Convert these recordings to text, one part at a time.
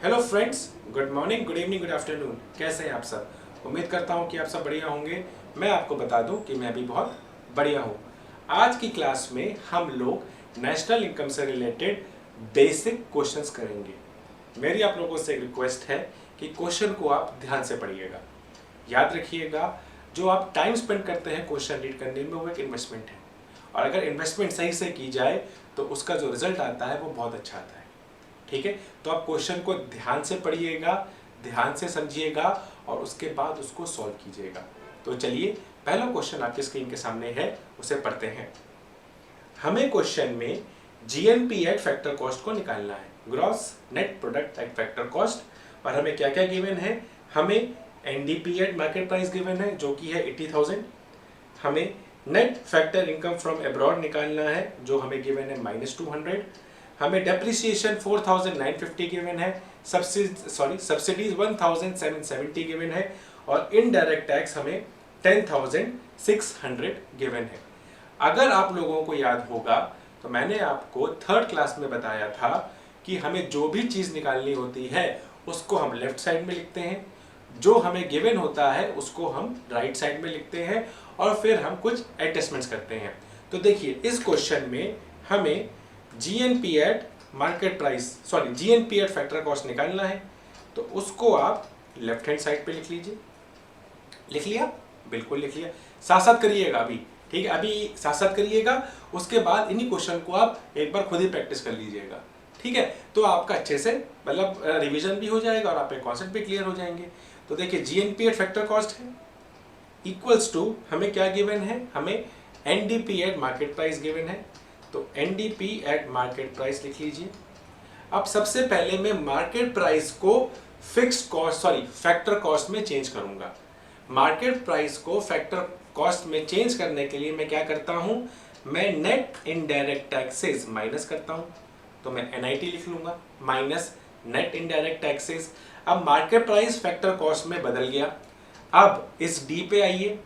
Hello friends, good morning, good evening, good afternoon. कैसे हैं आप सब? उम्मीद करता हूं कि आप सब बढ़िया होंगे। मैं आपको बता दूं कि मैं भी बहुत बढ़िया हूं। आज की क्लास में हम लोग नेशनल इनकम से रिलेटेड बेसिक क्वेश्चंस करेंगे। मेरी आप लोगों से एक रिक्वेस्ट है कि क्वेश्चन को आप ध्यान से पढ़िएगा, याद रखिएगा। जो आप टाइम स्पेंड करते हैं क्वेश्चन रीड करने में, वो एक इन्वेस्टमेंट है, और अगर इन्वेस्टमेंट सही से की जाए तो उसका जो रिजल्ट आता है वो बहुत अच्छा आता है। ठीक है, तो आप क्वेश्चन को ध्यान से पढ़िएगा, ध्यान से समझिएगा और उसके बाद उसको सॉल्व कीजिएगा। तो चलिए, पहला क्वेश्चन आपकी स्क्रीन के सामने है, उसे पढ़ते हैं। हमें क्वेश्चन में जीएनपी एट फैक्टर कॉस्ट को निकालना है, gross net product at factor cost. और हमें क्या क्या गिवन है? हमें NDP at market price given है जो कि है 80,000। हमें net factor income from abroad निकालना है जो हमें गिवन है -200। हमें डेप्रिसिएशन 4,950 गिवन है, सब्सिडीज 1,770 गिवन है, और इनडायरेक्ट टैक्स हमें 10,600 गिवन है। अगर आप लोगों को याद होगा तो मैंने आपको थर्ड क्लास में बताया था कि हमें जो भी चीज़ निकालनी होती है उसको हम लेफ्ट साइड में लिखते हैं, जो हमें गिवन होता है उसको हम राइट साइड में लिखते हैं, और फिर हम कुछ एडजस्टमेंट्स करते हैं। तो देखिए, इस क्वेश्चन में हमें GNP at market price GNP at factor cost निकालना है, तो उसको आप लेफ्ट हैंड साइड पे लिख लीजिए। लिख लिया? बिल्कुल लिख लिया। साथ साथ करिएगा अभी, ठीक है? अभी साथ साथ करिएगा, उसके बाद इन्हीं क्वेश्चन को आप एक बार खुद ही प्रैक्टिस कर लीजिएगा, ठीक है? तो आपका अच्छे से मतलब रिवीजन भी हो जाएगा और आपके कॉन्सेप्ट भी क्लियर हो जाएंगे। तो देखिए, जीएनपी एट फैक्टर कॉस्ट है इक्वल्स टू, हमें क्या गिवन है? हमें NDP at market price given है, तो एनडीपी एट मार्केट प्राइस लिख लीजिए। अब सबसे पहले मैं मार्केट प्राइस को फिक्स्ड कॉस्ट फैक्टर कॉस्ट में चेंज करूंगा। मार्केट प्राइस को फैक्टर कॉस्ट में चेंज करने के लिए मैं क्या करता हूं? मैं नेट इनडायरेक्ट टैक्सेस माइनस करता हूं, तो मैं एनआईटी लिख लूंगा, माइनस नेट इनडायरेक्ट टैक्सेस। अब मार्केट प्राइस फैक्टर कॉस्ट में बदल गया। अब इस डी पे आइए,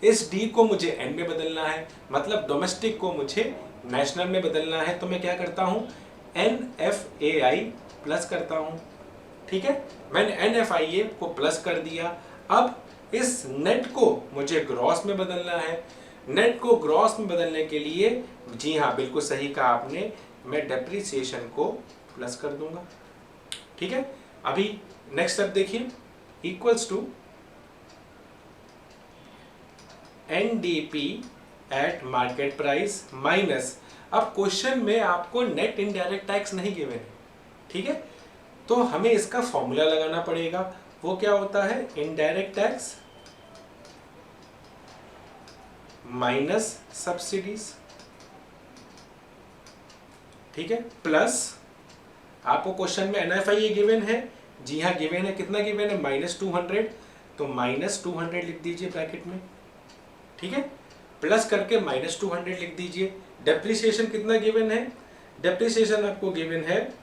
इस डी को मुझे एन में बदलना है, मतलब डोमेस्टिक को मुझे नेशनल में बदलना है। तो मैं क्या करता हूं? NFAI प्लस करता हूं, ठीक है? मैंने NFIA को प्लस कर दिया। अब इस नेट को मुझे ग्रॉस में बदलना है। नेट को ग्रॉस में बदलने के लिए, जी हाँ, बिल्कुल सही कहा आपने, मैं डेप्रिसिएशन को प्लस कर दूंगा, ठीक है? अभी नेक्स्ट स्टेप देखिए, equals to NDP at market price minus. अब क्वेश्चन में आपको नेट इनडायरेक्ट टैक्स नहीं गिवन है, ठीक है? तो हमें इसका फॉर्मूला लगाना पड़ेगा। वो क्या होता है? इनडायरेक्ट टैक्स माइनस सब्सिडीज, ठीक है, प्लस आपको क्वेश्चन में NFI गिवन है, जी हाँ गिवन है। कितना गिवन है? -200, तो -200 लिख दीजिए ब्रैकेट में, ठीक है? प्लस करके -200 लिख दीजिए। डेप्रिसिएशन कितना गिवन है? डेप्रिसिएशन आपको गिवन है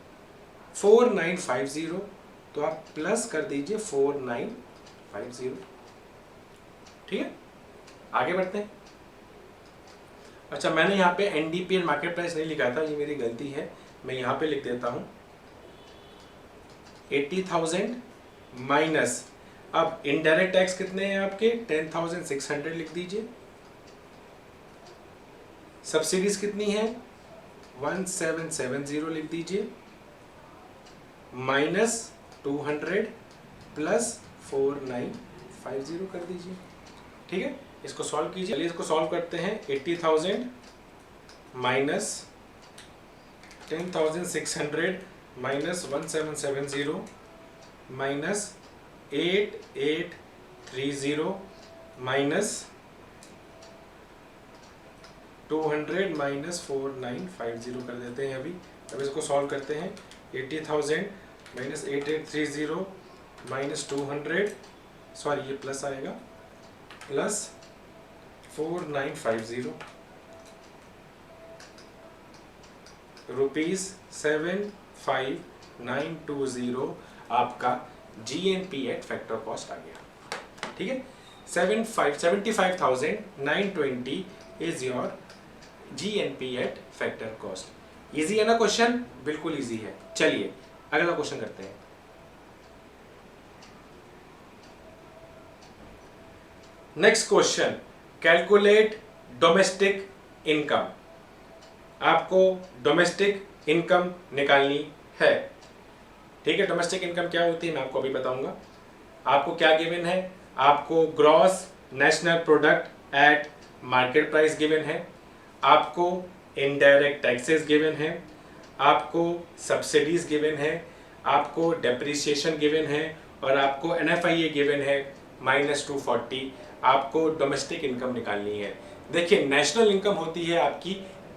4950, तो आप प्लस कर दीजिए 4950, ठीक है? आगे बढ़ते हैं। अच्छा, मैंने यहाँ पे एनडीपी एंड मार्केट प्राइस नहीं लिखा था, ये मेरी गलती है। मैं यहाँ पे लिख देता हूँ 80,000 माइनस, अब इनडायरेक्ट टैक्स कितने हैं आपके? 10,600 लिख दीजिए। सब्सिडीज कितनी है? 1770 लिख दीजिए, -200 प्लस 4950 कर दीजिए, ठीक है? इसको सॉल्व कीजिए। चलिए इसको सॉल्व करते हैं। 80,000 minus 10,600 minus 1770 minus 8830 minus 200 minus 4950 कर देते हैं अभी। अब इसको सॉल्व करते हैं। 80,000 माइनस 8830 माइनस 200, ये प्लस आएगा, प्लस 4950 रुपीज 75,920 आपका जीएनपी एट फैक्टर कॉस्ट आ गया, ठीक है? 75,920 is your GNP at factor cost. Easy है ना क्वेश्चन? बिल्कुल इजी है। चलिए अगला क्वेश्चन करते हैं। Next question, calculate domestic income. आपको डोमेस्टिक इनकम निकालनी है। ठीक है, डोमेस्टिक इनकम क्या होती है मैं आपको अभी बताऊंगा। आपको क्या गिवन है? आपको gross national product at market price given है, आपको इनडायरेक्ट टैक्सेस गिवन है, आपको सब्सिडीज गिवन है, आपको डेप्रिसिएशन गिवन है और आपको NFIA गिवन है -240। आपको डोमेस्टिक इनकम निकालनी है। देखिए नेशनल इनकम होती है आपकी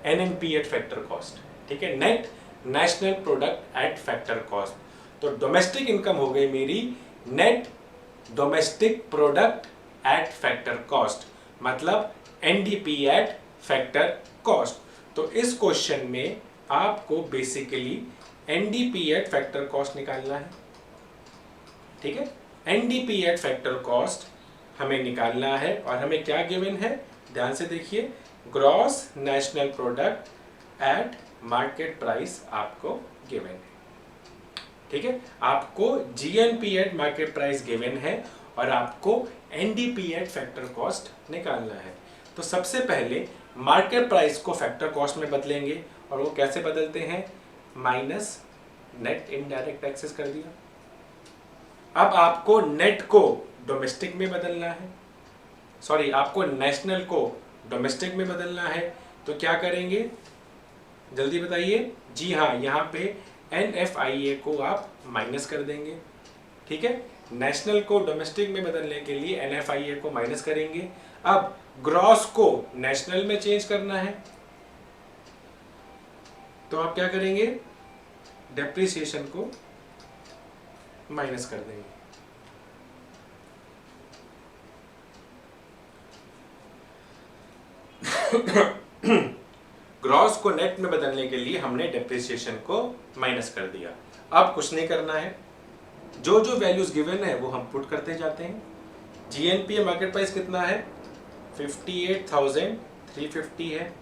NNP एट फैक्टर कॉस्ट, ठीक है, net national product at factor cost. तो डोमेस्टिक इनकम हो गई मेरी net domestic product at factor cost, मतलब NDP एट फैक्टर कॉस्ट। तो इस क्वेश्चन में आपको basically NDP at factor cost निकालना है। ठीक है, NDP एट फैक्टर कॉस्ट हमें निकालना है और हमें क्या गिवन है? ध्यान से देखिए, gross national product at market price आपको गिवन है। ठीक है, आपको GNP eight market price given है और आपको NDP एट फैक्टर कॉस्ट निकालना है। तो सबसे पहले मार्केट प्राइस को फैक्टर कॉस्ट में बदलेंगे और वो कैसे बदलते हैं? माइनस नेट इनडायरेक्ट टैक्सेस कर दिया। अब आपको नेट को डोमेस्टिक में बदलना है, सॉरी आपको नेशनल को डोमेस्टिक में बदलना है। तो क्या करेंगे जल्दी बताइए? जी हाँ, यहाँ पे NFIA को आप माइनस कर देंगे। ठीक है, नेशनल को डोमेस्टिक में बदलने के लिए NFIA को माइनस करेंगे। अब ग्रॉस को नेशनल में चेंज करना है तो आप क्या करेंगे? डेप्रिसिएशन को माइनस कर देंगे। ग्रॉस को नेट में बदलने के लिए हमने डेप्रिसिएशन को माइनस कर दिया। अब कुछ नहीं करना है, जो जो वैल्यूज गिवन है वो हम पुट करते जाते हैं। GNP मार्केट प्राइस कितना है? 58,350 है,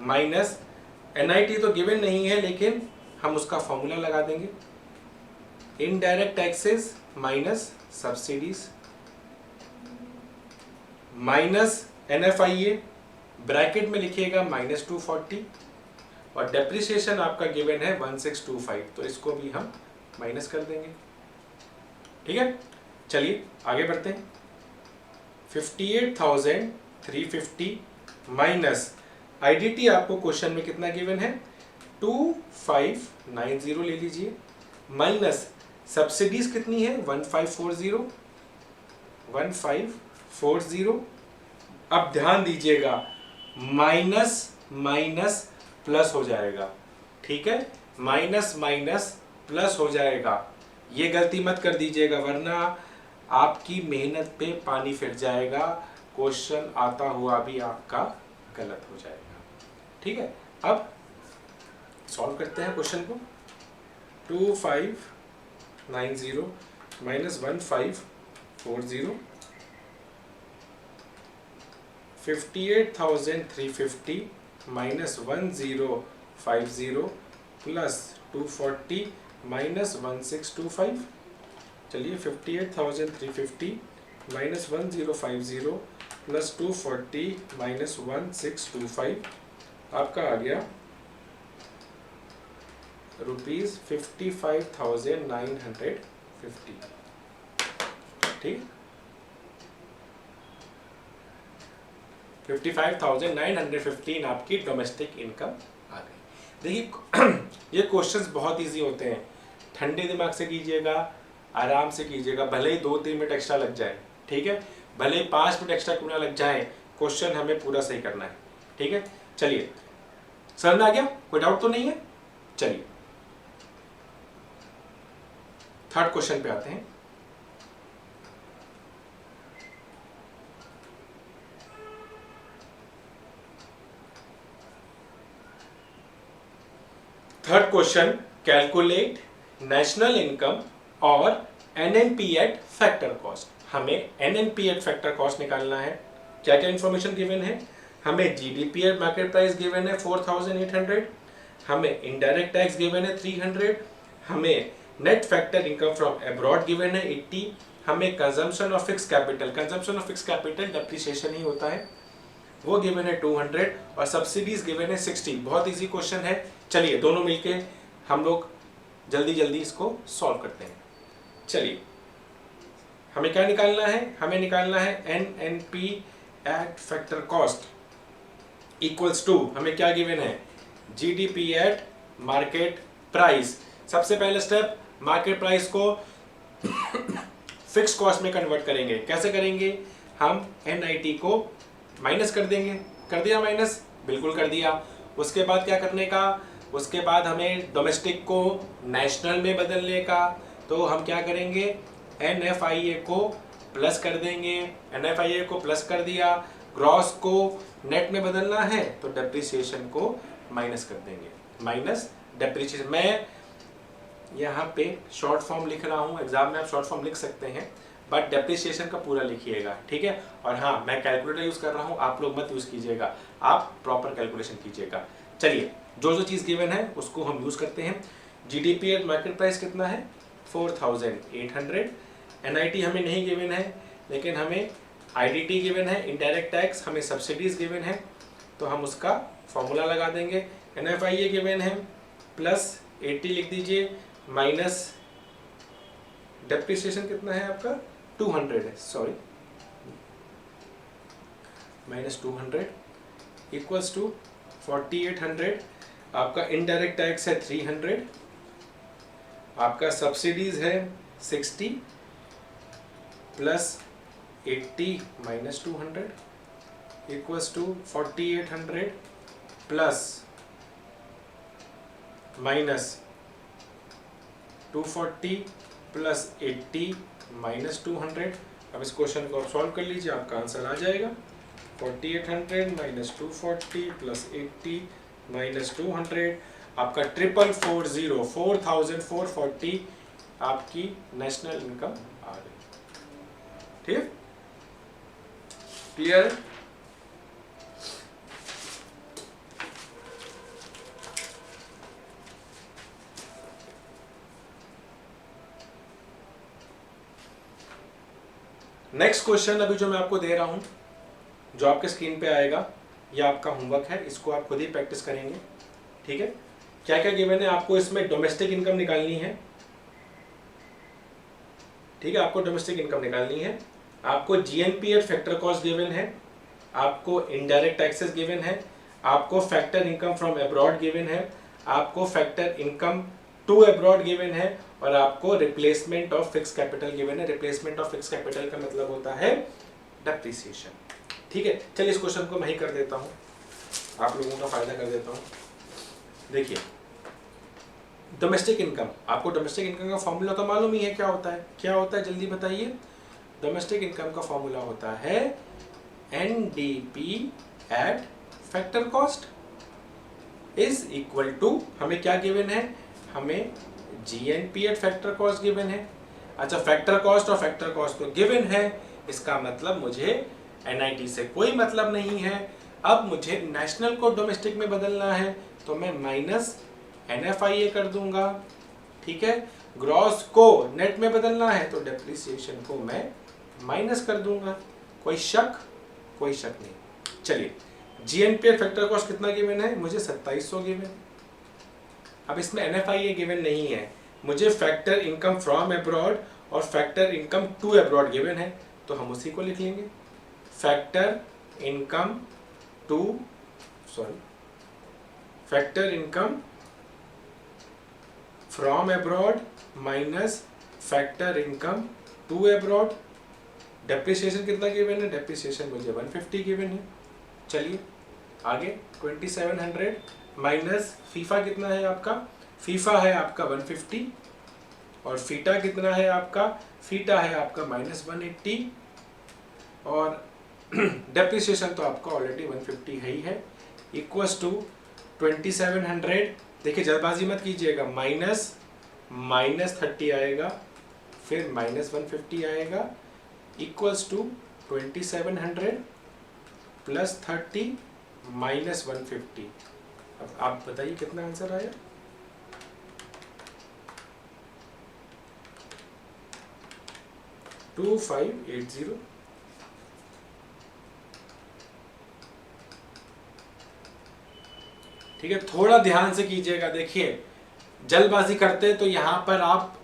माइनस NIT तो गिवन नहीं है लेकिन हम उसका फॉर्मूला लगा देंगे, indirect taxes minus subsidies minus NFIA, bracket में लिखिएगा -240 और डेप्रिसिएशन आपका गिवन है 1625, तो इसको भी हम माइनस कर देंगे। ठीक है, चलिए आगे बढ़ते हैं। 58,350 माइनस IDT आपको क्वेश्चन में कितना गिवन है? 2590 ले लीजिए, माइनस सब्सिडीज कितनी है? 1540। अब ध्यान दीजिएगा, माइनस माइनस प्लस हो जाएगा। ठीक है, माइनस माइनस प्लस हो जाएगा। ये गलती मत कर दीजिएगा वरना आपकी मेहनत पे पानी फिर जाएगा, क्वेश्चन आता हुआ भी आपका गलत हो जाएगा। ठीक है, अब सॉल्व करते हैं क्वेश्चन को। 2590 माइनस 1540, 58,350 माइनस 1050 प्लस 240 माइनस 1625। चलिए 58,350 माइनस 1050 प्लस 240 माइनस 1625 आपका आ गया ₹55,950। ठीक, 55,915 आपकी डोमेस्टिक इनकम आ गई। देखिए ये क्वेश्चंस बहुत इजी होते हैं, ठंडे दिमाग से कीजिएगा, आराम से कीजिएगा, भले ही 2-3 मिनट एक्स्ट्रा लग जाए। ठीक है, भले ही 5 मिनट एक्स्ट्रा क्यों ना लग जाए, क्वेश्चन हमें पूरा सही करना है। ठीक है, चलिए समझ में आ गया? कोई डाउट तो नहीं है? चलिए थर्ड क्वेश्चन पे आते हैं। Third question, calculate national income और NNP एट फैक्टर कॉस्ट। हमें NNP एट फैक्टर कॉस्ट निकालना है। क्या क्या इंफॉर्मेशन गिवन है? हमें GDP at market price given है 4,800, हमें इनडायरेक्ट टैक्स गिवन है 300, हमें net factor income from abroad given है 80, हमें consumption of fix capital depreciation ही होता है, वो गिवन है 200 और सब्सिडीज गिवन है 60। बहुत इजी क्वेश्चन है। चलिए दोनों मिलके हम लोग जल्दी जल्दी इसको सॉल्व करते हैं। चलिए हमें क्या निकालना है, हमें निकालना है NNP at factor cost equals to, हमें क्या गिवन है, GDP एट मार्केट प्राइस। सबसे पहले स्टेप, मार्केट प्राइस को फिक्स कॉस्ट में कन्वर्ट करेंगे। कैसे करेंगे, हम NIT को माइनस कर देंगे। कर दिया माइनस, बिल्कुल कर दिया। उसके बाद क्या करने का, उसके बाद हमें डोमेस्टिक को नेशनल में बदलने का। तो हम क्या करेंगे, NFIA को प्लस कर देंगे। NFIA को प्लस कर दिया, ग्रॉस को नेट में बदलना है तो डेप्रिसिएशन को माइनस कर देंगे, माइनस डेप्रिसिएशन। मैं यहाँ पे शॉर्ट फॉर्म लिख रहा हूँ, एग्जाम में आप शॉर्ट फॉर्म लिख सकते हैं बट डेप्रिसिएशन का पूरा लिखिएगा, ठीक है। और हाँ, मैं कैलकुलेटर यूज कर रहा हूँ, आप लोग मत यूज कीजिएगा, आप प्रॉपर कैलकुलेशन कीजिएगा। चलिए जो चीज गिवन है उसको हम यूज करते हैं। GDP एट मार्केट प्राइस कितना है, 4800। NIT हमें नहीं गिवन है, लेकिन हमें IDT गिवन है, इनडायरेक्ट टैक्स, हमें सब्सिडीज गिवन है, तो हम उसका फॉर्मूला लगा देंगे। NFIA गिवन है प्लस 80 लिख दीजिए, माइनस डेप्रिसिएशन कितना है आपका, 200 है, सॉरी, माइनस 200 इक्वल्स टू 4800। आपका इनडायरेक्ट टैक्स है 300, आपका सब्सिडीज है 60 plus 80 minus 200 equals to 4800 plus minus 240 plus 80 minus 200। अब इस क्वेश्चन को आप सॉल्व कर लीजिए, आपका आंसर आ जाएगा 4800 माइनस 240 प्लस 80 माइनस 200। आपका 4440 आपकी नेशनल इनकम आ गई। ठीक, क्लियर। नेक्स्ट क्वेश्चन अभी जो मैं आपको दे रहा हूं, जो आपके स्क्रीन पे आएगा, ये आपका होमवर्क है, इसको आप खुद ही प्रैक्टिस करेंगे, ठीक है। क्या क्या गिवन है आपको, इसमें डोमेस्टिक इनकम निकालनी है, ठीक है, आपको डोमेस्टिक इनकम निकालनी है, आपको GNP at factor cost given है, आपको इनडायरेक्ट टैक्सेस गिवन है, आपको factor income from abroad given है, आपको factor income to abroad given है, और आपको replacement of fix capital given है। रिप्लेसमेंट ऑफ फिक्स कैपिटल का मतलब होता है डेप्रिसिएशन, ठीक है। चलिए इस क्वेश्चन को मैं ही कर देता हूं, आप लोगों का फायदा कर देता हूं। देखिए डोमेस्टिक इनकम, आपको डोमेस्टिक इनकम का फॉर्मूला तो मालूम ही है, क्या होता है, क्या होता है, जल्दी बताइए। डोमेस्टिक इनकम का फॉर्मूला होता है NDP at factor cost is equal to, हमें क्या गिवन है, हमें GNP at factor cost given है। अच्छा, फैक्टर कॉस्ट और फैक्टर कॉस्ट तो गिवन है, इसका मतलब मुझे NIT से कोई मतलब नहीं है। अब मुझे नेशनल को डोमेस्टिक में बदलना है, तो मैं माइनस NFIA कर दूंगा, ठीक है। ग्रॉस को नेट में बदलना है तो डेप्रिसिएशन को मैं माइनस कर दूंगा। कोई शक, कोई शक नहीं। चलिए GNP एट फैक्टर कॉस्ट कितना गिवन है, मुझे 2700 गिवन। अब इसमें NFIA गिवन नहीं है, मुझे फैक्टर इनकम फ्रॉम अब्रॉड और factor income to abroad given है, तो हम उसी को लिख लेंगे। Factor income from abroad minus factor income to abroad. Depreciation कितना गिवन है, डेप्रिसिएशन मुझे 150 गिवन है। चलिए आगे 2700 माइनस फीफा कितना है आपका, फीफा है आपका 150, और फीटा कितना है आपका, फीटा है आपका माइनस 180, और डेप्रिसिएशन तो आपका ऑलरेडी 150 है ही है, इक्वल्स टू 2700। देखिए जल्दबाजी मत कीजिएगा, माइनस 30 आएगा, फिर माइनस 150 आएगा, इक्वल्स टू 2700 प्लस 30 माइनस 150, अब आप बताइए कितना आंसर आया। टू 2580। ठीक है, थोड़ा ध्यान से कीजिएगा। देखिए जल्दबाजी करते तो यहाँ पर आप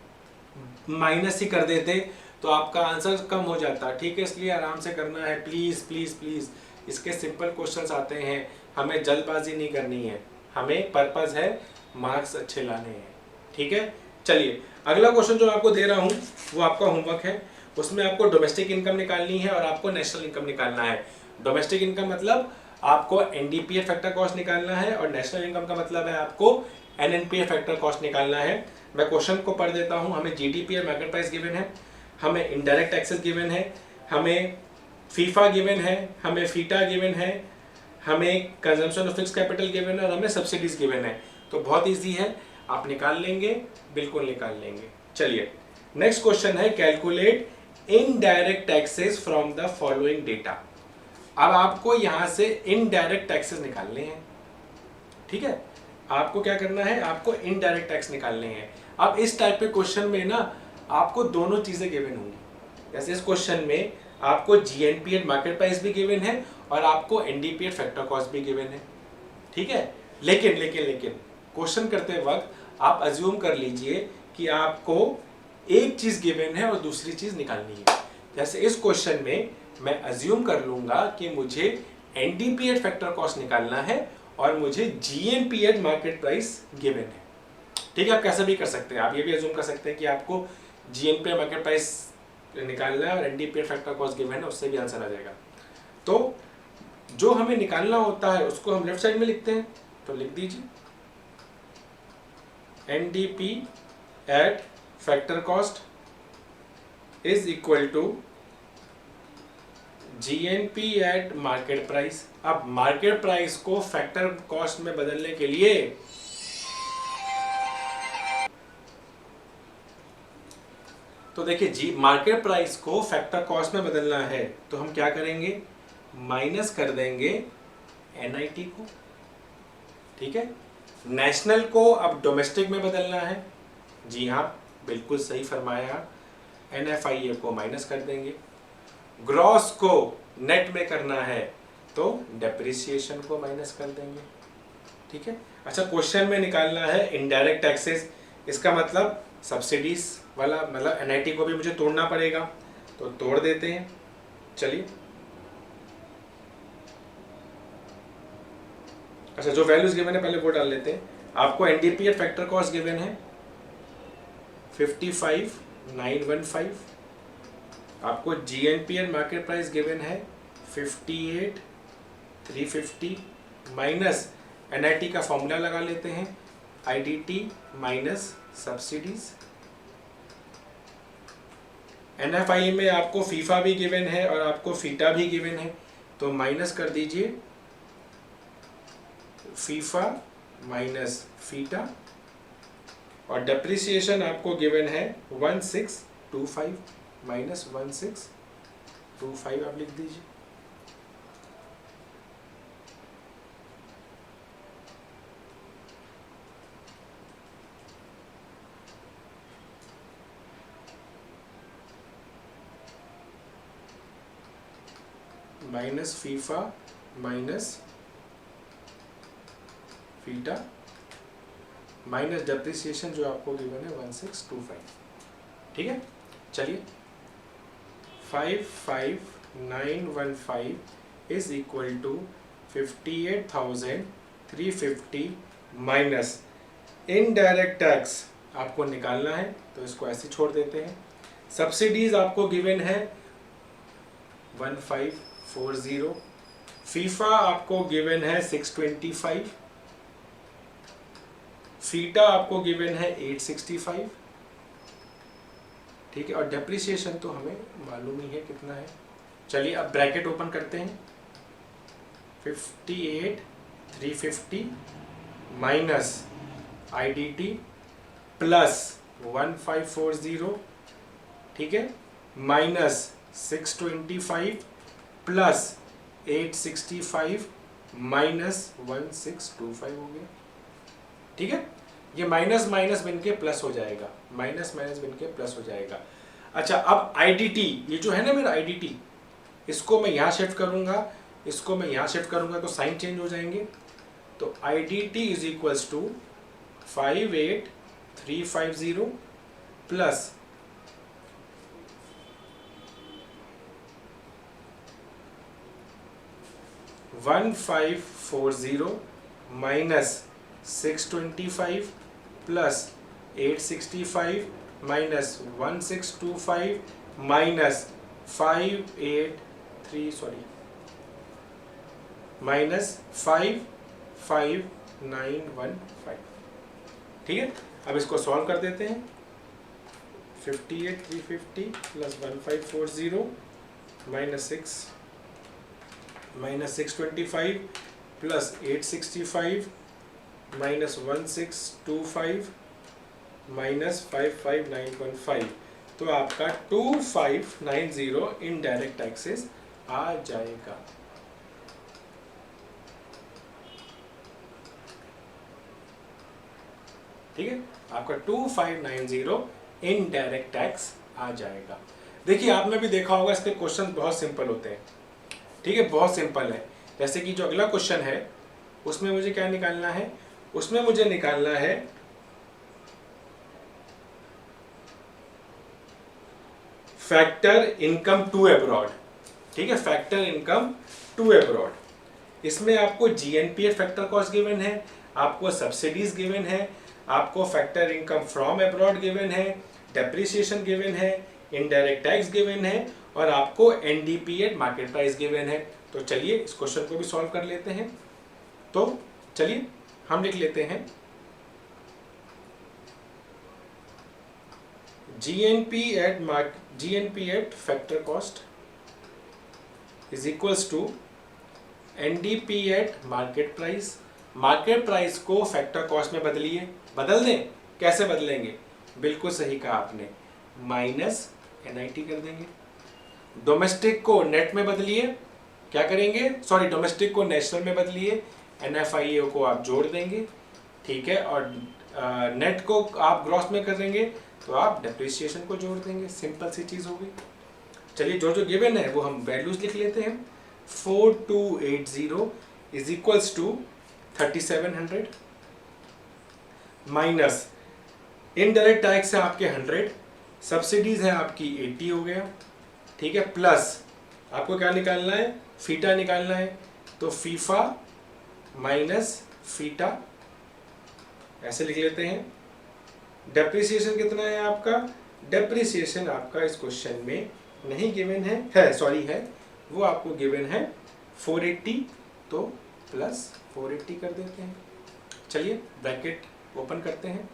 माइनस ही कर देते तो आपका आंसर कम हो जाता। ठीक है, इसलिए आराम से करना है, प्लीज प्लीज प्लीज। इसके सिंपल क्वेश्चंस आते हैं, हमें जल्दबाजी नहीं करनी है, हमें पर्पस है मार्क्स अच्छे लाने हैं। ठीक है, चलिए अगला क्वेश्चन जो आपको दे रहा हूँ वो आपका होमवर्क है। उसमें आपको डोमेस्टिक इनकम निकालनी है और आपको नेशनल इनकम निकालना है। डोमेस्टिक इनकम मतलब आपको एनडीपीए फैक्टर कॉस्ट निकालना है और नेशनल इनकम का मतलब है आपको एनएनपीए फैक्टर कॉस्ट निकालना है। मैं क्वेश्चन को पढ़ देता हूँ। हमें जीडीपी और मार्केट प्राइस गिवन है, हमें इनडायरेक्ट टैक्सेस गिवन है, हमें फीफा गिवन है, हमें फीटा गिवन है, हमें consumption of fix capital given है और हमें सब्सिडीज गिवन है। तो बहुत इजी है, आप निकाल लेंगे, बिल्कुल निकाल लेंगे। चलिए नेक्स्ट क्वेश्चन है, calculate indirect taxes from the following data. अब आपको यहां से इनडायरेक्ट टैक्सेस निकालने हैं। ठीक है, आपको क्या करना है, आपको इनडायरेक्ट टैक्स निकालने हैं। अब इस टाइप के क्वेश्चन में ना आपको दोनों चीजें गिवन होंगी। जैसे इस क्वेश्चन में आपको जीएनपी एंड मार्केट प्राइस भी गिवन है और आपको एनडीपी एंड फैक्टर कॉस्ट भी गिवन है। ठीक है, लेकिन लेकिन लेकिन क्वेश्चन करते वक्त आप अज्यूम कर लीजिए कि आपको एक चीज गिवन है और दूसरी चीज निकालनी है। जैसे इस क्वेश्चन में मैं अज्यूम कर लूंगा कि मुझे एनडीपी एंड फैक्टर कॉस्ट निकालना है और मुझे GNP and market price given है। ठीक है, आप कैसे भी कर सकते हैं। आप ये भी अज्यूम कर सकते हैं कि आपको जीएनपी मार्केट प्राइस निकालना है और एनडीपी फैक्टर कॉस्ट गिवन है, उससे भी आंसर आ जाएगा। तो जो हमें निकालना होता है उसको हम लेफ्ट साइड में लिखते हैं, तो लिख दीजिए NDP at factor cost is equal to GNP at market price. अब मार्केट प्राइस को फैक्टर कॉस्ट में बदलने के लिए तो देखिए जी, मार्केट प्राइस को फैक्टर कॉस्ट में बदलना है तो हम क्या करेंगे, माइनस कर देंगे एनआईटी को। ठीक है, नेशनल को अब डोमेस्टिक में बदलना है, जी हाँ बिल्कुल सही फरमाया, एनएफआईए को माइनस कर देंगे। ग्रॉस को नेट में करना है तो डेप्रिसिएशन को माइनस कर देंगे। ठीक है, अच्छा क्वेश्चन में निकालना है इनडायरेक्ट टैक्सेस, इसका मतलब सब्सिडीज वाला, मतलब एनआईटी को भी मुझे तोड़ना पड़ेगा, तो तोड़ देते हैं। चलिए, अच्छा जो वैल्यूज गिवन है पहले वो डाल लेते हैं। आपको NDP at factor cost given है 55,915, आपको GNP and market price given है 58,350 माइनस एनआईटी का फॉर्मूला लगा लेते हैं, आईडीटी माइनस सब्सिडीज। एनएफआई में आपको फीफा भी गिवन है और आपको फीटा भी गिवन है, तो माइनस कर दीजिए फीफा माइनस फीटा, और डेप्रिसिएशन आपको गिवन है 1625 माइनस 1625 आप लिख दीजिए। Minus FIFA minus FITA minus depreciation जो आपको गिवन है 1625। ठीक है, चलिए 55,915 is equal to 58,350 minus indirect tax आपको निकालना है तो इसको ऐसे छोड़ देते हैं। सब्सिडीज आपको गिवन है 1540, फीफा आपको गिवन है 625, फीटा आपको गिवन है 865। ठीक है, और डेप्रिसिएशन तो हमें मालूम ही है कितना है। चलिए अब ब्रैकेट ओपन करते हैं, 58,350 माइनस आईडीटी प्लस 1540, ठीक है, माइनस 625 प्लस 865 -1625 हो गया। ठीक है, ये माइनस माइनस बन के प्लस हो जाएगा, माइनस माइनस बन के प्लस हो जाएगा। अच्छा, अब आईडीटी, ये जो है ना मेरा आईडीटी, इसको मैं यहाँ शिफ्ट करूंगा, इसको मैं यहाँ शिफ्ट करूंगा तो साइन चेंज हो जाएंगे। तो IDT is equals to 58350 plus 1540 minus 625 plus 865 minus 1625 minus 55915। ठीक है, अब इसको सॉल्व कर देते हैं। 58350 plus 1540 minus 625 plus 865 minus 1625 minus 55915, तो आपका 2590 इनडायरेक्ट टैक्सेस आ जाएगा। ठीक है, आपका 2590 इनडायरेक्ट टैक्स आ जाएगा। देखिए, आपने भी देखा होगा इसके क्वेश्चन बहुत सिंपल होते हैं। ठीक है, बहुत सिंपल है। जैसे कि जो अगला क्वेश्चन है उसमें मुझे क्या निकालना है, उसमें मुझे निकालना है फैक्टर इनकम टू अब्रॉड। ठीक है, फैक्टर इनकम टू अब्रॉड, इसमें आपको जीएनपीए फैक्टर कॉस्ट गिवन है, आपको सब्सिडीज गिवन है, आपको factor income from abroad given है, डेप्रिसिएशन गिवन है, इनडायरेक्ट टैक्स गिवन है और आपको NDP at market price given है। तो चलिए इस क्वेश्चन को भी सॉल्व कर लेते हैं। तो चलिए हम लिख लेते हैं GNP at factor cost is equals to NDP at market price. Market price को फैक्टर कॉस्ट में बदलिए, बदल दें, कैसे बदलेंगे, बिल्कुल सही कहा आपने, माइनस एनआईटी कर देंगे। डोमेस्टिक को नेट में बदलिए, क्या करेंगे, सॉरी डोमेस्टिक को नेशनल में बदलिए, एनएफआईए को आप जोड़ देंगे। ठीक है, और नेट को आप ग्रॉस में कर देंगे तो आप डेप्रिसिएशन को जोड़ देंगे। सिंपल सी चीज हो गई। चलिए जो जो गिवन है वो हम वैल्यूज लिख लेते हैं। 4280 is equals to 3700 minus indirect tax है आपके 100, सब्सिडीज है आपकी 80 हो गया। ठीक है, प्लस आपको क्या निकालना है, फीटा निकालना है, तो फीफा माइनस फीटा ऐसे लिख लेते हैं। डेप्रिसिएशन कितना है आपका, डेप्रिसिएशन आपका इस क्वेश्चन में नहीं गिवन है सॉरी है, वो आपको गिवन है 480, तो प्लस 480 कर देते हैं। चलिए ब्रैकेट ओपन करते हैं।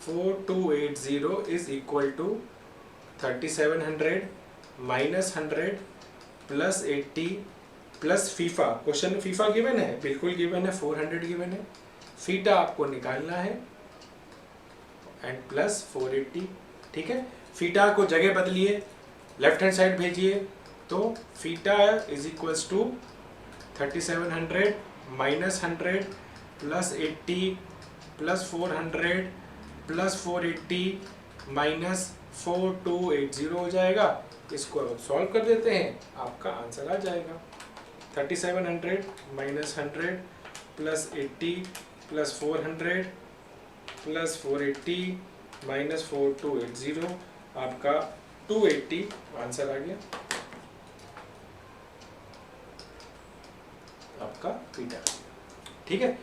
4280 is equal to 3700 minus 100 plus 80 plus FIFA, question में फीफा गिवन है, बिल्कुल गिवन है, 400 गिवन है, फीटा आपको निकालना है एंड प्लस 480। ठीक है, फीटा को जगह बदलिए, लेफ्ट हैंड साइड भेजिए, तो FITA is equals to 3700 minus 100 plus 80 plus 400 plus 480 minus 4280 हो जाएगा। इसको अब सॉल्व कर देते हैं, आपका आंसर आ जाएगा 3700 minus 100 plus 80 plus 400 plus 480 minus 4280, आपका 280 आंसर आ गया आपका फीटा। ठीक है।